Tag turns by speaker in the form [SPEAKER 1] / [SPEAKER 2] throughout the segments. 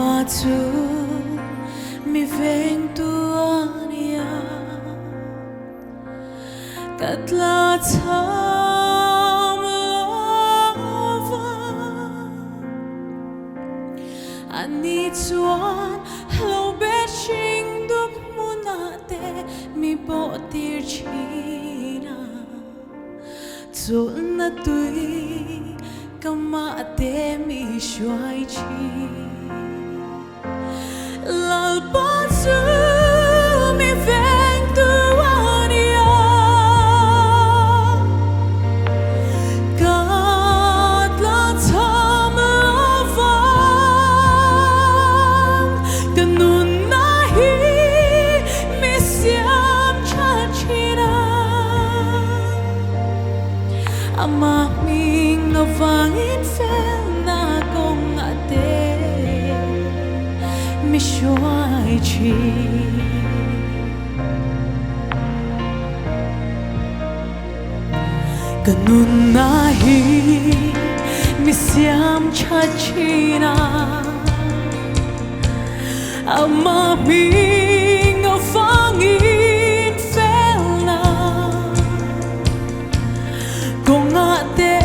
[SPEAKER 1] pa chu mi veng tuania katla tham lova ani chuan lo be ching duk munate mi bo tir china chul na tui kama te mi shuai chi lal pa chu mi veng tuania katla tham lova kanun na hi mi siam cha china ama ming no vangin fel na kong ate mi shuai chi kanun na hi mi siam cha china ama ming no vangin fel na kong ate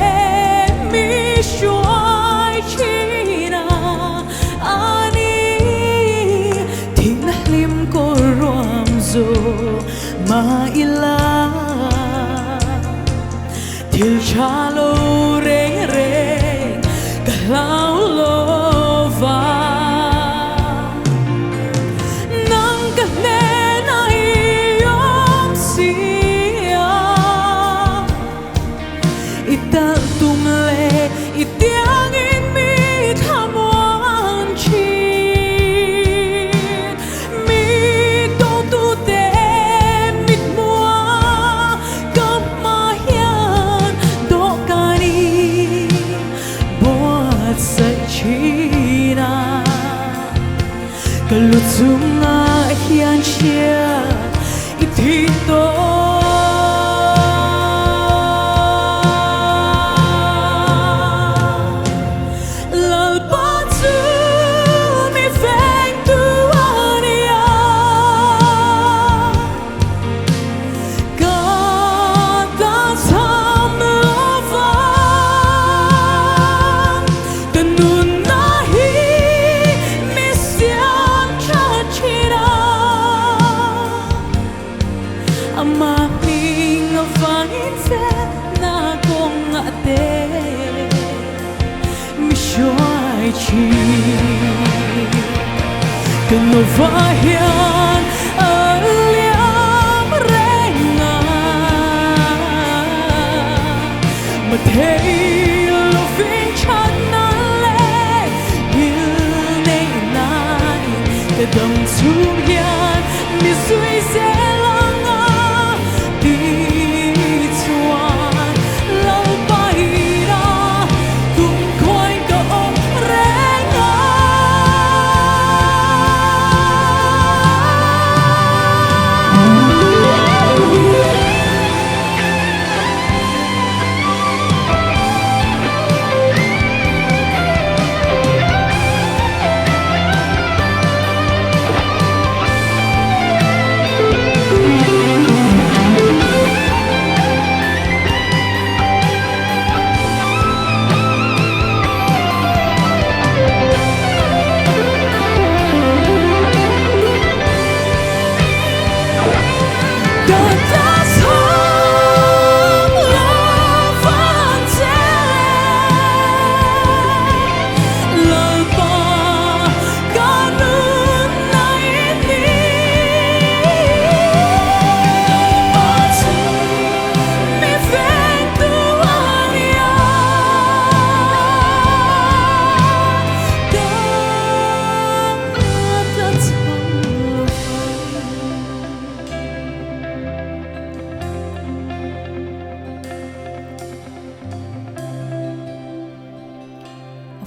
[SPEAKER 1] mi shuai china ani thing na lim ko rom zo ma ila til chalo reng reng kalau lova nang ka ne na iyong siya ital tumle itiangin mi thamuan chi mi to tu te mit mua kamayan do kani boat sa china kalutunga hian chia itito ama ming vangin fel na kong ate mi shuai chi kano vahian aliam renga matei loving chat na le il nei nai kadang chung yan mi sui se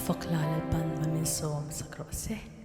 [SPEAKER 1] Faklalal pan mamin som sa krose.